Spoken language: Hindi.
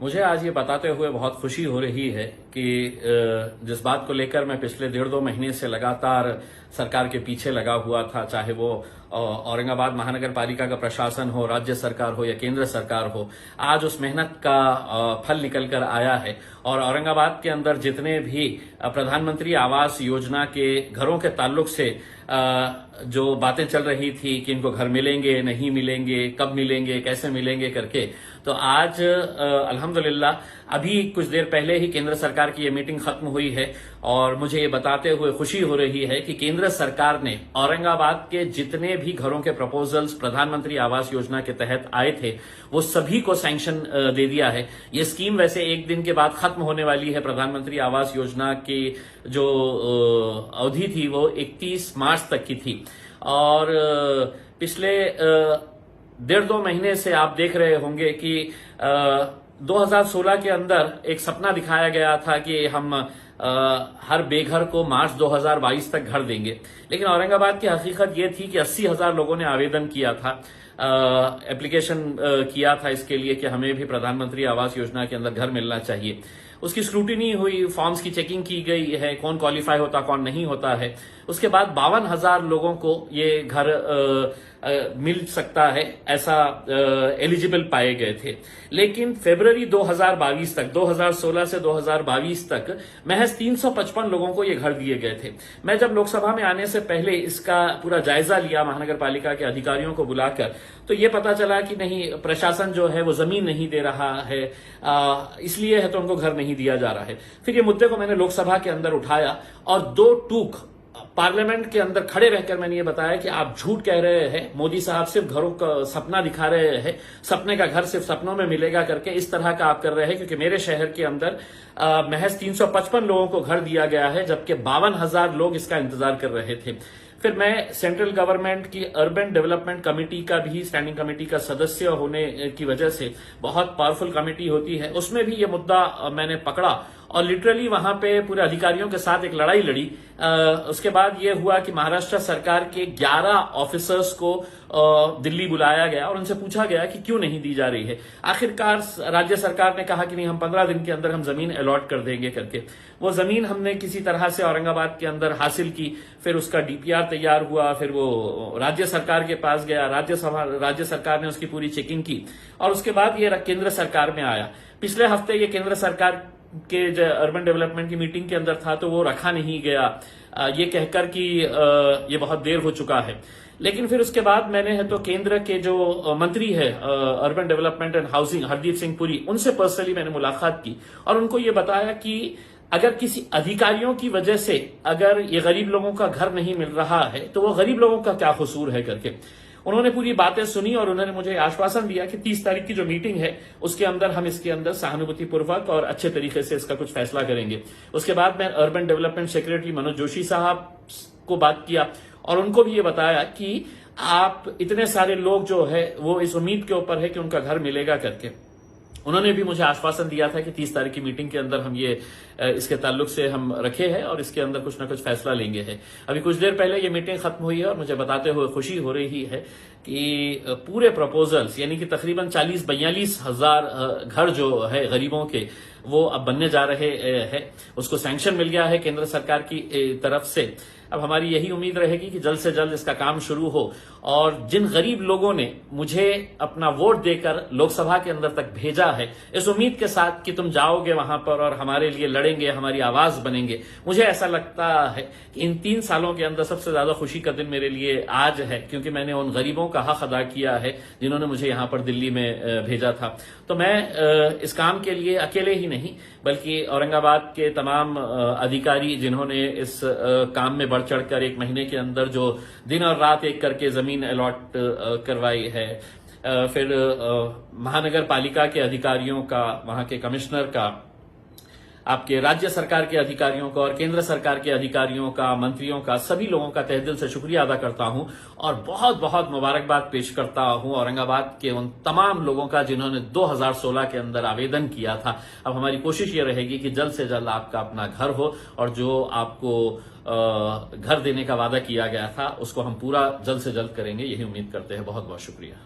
मुझे आज ये बताते हुए बहुत खुशी हो रही है कि जिस बात को लेकर मैं पिछले 1.5-2 महीने से लगातार सरकार के पीछे लगा हुआ था, चाहे वो औरंगाबाद महानगर पालिका का प्रशासन हो, राज्य सरकार हो या केंद्र सरकार हो, आज उस मेहनत का फल निकल कर आया है। और औरंगाबाद के अंदर जितने भी प्रधानमंत्री आवास योजना के घरों के ताल्लुक से जो बातें चल रही थी कि इनको घर मिलेंगे, नहीं मिलेंगे, कब मिलेंगे, कैसे मिलेंगे करके, तो आज अल्हम्दुलिल्लाह अभी कुछ देर पहले ही केंद्र सरकार की ये मीटिंग खत्म हुई है और मुझे ये बताते हुए खुशी हो रही है कि केंद्र सरकार ने औरंगाबाद के जितने भी घरों के प्रपोजल्स प्रधानमंत्री आवास योजना के तहत आए थे वो सभी को सैंक्शन दे दिया है। ये स्कीम वैसे एक दिन के बाद खत्म होने वाली है। प्रधानमंत्री आवास योजना की जो अवधि थी वो 31 मार्च तक की थी और पिछले 1.5-2 महीने से आप देख रहे होंगे कि 2016 के अंदर एक सपना दिखाया गया था कि हम हर बेघर को मार्च 2022 तक घर देंगे, लेकिन औरंगाबाद की हकीकत ये थी कि 80,000 लोगों ने आवेदन किया था, एप्लीकेशन किया था इसके लिए कि हमें भी प्रधानमंत्री आवास योजना के अंदर घर मिलना चाहिए। उसकी स्क्रूटिनी हुई, फॉर्म्स की चेकिंग की गई है, कौन क्वालिफाई होता कौन नहीं होता है। उसके बाद 52,000 लोगों को ये घर मिल सकता है, ऐसा एलिजिबल पाए गए थे। लेकिन फरवरी 2022 तक, 2016 से 2022 तक महज 355 लोगों को ये घर दिए गए थे। मैं जब लोकसभा में आने से पहले इसका पूरा जायजा लिया महानगर पालिका के अधिकारियों को बुलाकर, तो ये पता चला कि नहीं, प्रशासन जो है वो जमीन नहीं दे रहा है, इसलिए है तो उनको घर नहीं दिया जा रहा है। फिर ये मुद्दे को मैंने लोकसभा के अंदर उठाया और 2 टूक पार्लियामेंट के अंदर खड़े रहकर मैंने ये बताया कि आप झूठ कह रहे हैं, मोदी साहब सिर्फ घरों का सपना दिखा रहे हैं, सपने का घर सिर्फ सपनों में मिलेगा करके इस तरह का आप कर रहे हैं, क्योंकि मेरे शहर के अंदर महज 355 लोगों को घर दिया गया है, जबकि 52,000 लोग इसका इंतजार कर रहे थे। फिर मैं सेंट्रल गवर्नमेंट की अर्बन डेवलपमेंट कमेटी का भी, स्टैंडिंग कमेटी का सदस्य होने की वजह से, बहुत पावरफुल कमेटी होती है, उसमें भी ये मुद्दा मैंने पकड़ा और लिटरली वहां पे पूरे अधिकारियों के साथ एक लड़ाई लड़ी। उसके बाद ये हुआ कि महाराष्ट्र सरकार के 11 ऑफिसर्स को दिल्ली बुलाया गया और उनसे पूछा गया कि क्यों नहीं दी जा रही है। आखिरकार राज्य सरकार ने कहा कि नहीं, हम 15 दिन के अंदर हम जमीन अलॉट कर देंगे करके। वो जमीन हमने किसी तरह से औरंगाबाद के अंदर हासिल की, फिर उसका डीपीआर तैयार हुआ, फिर वो राज्य सरकार के पास गया, राज्य सरकार ने उसकी पूरी चेकिंग की और उसके बाद ये केंद्र सरकार में आया। पिछले हफ्ते ये केंद्र सरकार के जो अर्बन डेवलपमेंट की मीटिंग के अंदर था तो वो रखा नहीं गया, ये कहकर कि ये बहुत देर हो चुका है। लेकिन फिर उसके बाद मैंने है तो केंद्र के जो मंत्री है urban development and housing, Hardeep Singh Puri, उनसे पर्सनली मैंने मुलाकात की और उनको ये बताया कि अगर किसी अधिकारियों की वजह से अगर ये गरीब लोगों का घर नहीं मिल रहा है तो वो गरीब लोगों का क्या कसूर है करके उन्होंने पूरी बातें सुनी और उन्होंने मुझे आश्वासन दिया कि 30 तारीख की जो मीटिंग है उसके अंदर हम इसके अंदर सहानुभूतिपूर्वक और अच्छे तरीके से इसका कुछ फैसला करेंगे। उसके बाद मैं urban development secretary Manoj Joshi साहब को बात किया और उनको भी ये बताया कि आप इतने सारे लोग जो है वो इस उम्मीद के ऊपर है कि उनका घर मिलेगा करके। उन्होंने भी मुझे आश्वासन दिया था कि 30 तारीख की मीटिंग के अंदर हम ये इसके ताल्लुक से हम रखे हैं और इसके अंदर कुछ ना कुछ फैसला लेंगे है। अभी कुछ देर पहले ये मीटिंग खत्म हुई है और मुझे बताते हुए खुशी हो रही है कि पूरे प्रपोजल्स यानी कि तकरीबन 40-42 हजार घर जो है गरीबों के वो अब बनने जा रहे हैं। उसको सैंक्शन मिल गया है केंद्र सरकार की तरफ से। अब हमारी यही उम्मीद रहेगी कि जल्द से जल्द इसका काम शुरू हो और जिन गरीब लोगों ने मुझे अपना वोट देकर लोकसभा के अंदर तक भेजा है, इस उम्मीद के साथ कि तुम जाओगे वहां पर और हमारे लिए लड़ेंगे, हमारी आवाज बनेंगे, मुझे ऐसा लगता है कि इन 3 सालों के अंदर सबसे ज्यादा खुशी का दिन मेरे लिए आज है, क्योंकि मैंने उन गरीबों का हक अदा किया है जिन्होंने मुझे यहां पर दिल्ली में भेजा था। तो मैं इस काम के लिए अकेले ही नहीं बल्कि औरंगाबाद के तमाम अधिकारी जिन्होंने इस काम में बढ़ चढ़कर 1 महीने के अंदर जो दिन और रात एक करके जमीन अलॉट करवाई है, फिर महानगर पालिका के अधिकारियों का, वहां के कमिश्नर का, आपके राज्य सरकार के अधिकारियों का और केंद्र सरकार के अधिकारियों का, मंत्रियों का, सभी लोगों का तहे दिल से शुक्रिया अदा करता हूं और बहुत बहुत मुबारकबाद पेश करता हूं औरंगाबाद के उन तमाम लोगों का जिन्होंने 2016 के अंदर आवेदन किया था। अब हमारी कोशिश ये रहेगी कि जल्द से जल्द आपका अपना घर हो और जो आपको घर देने का वादा किया गया था उसको हम पूरा जल्द से जल्द करेंगे, यही उम्मीद करते हैं। बहुत बहुत शुक्रिया।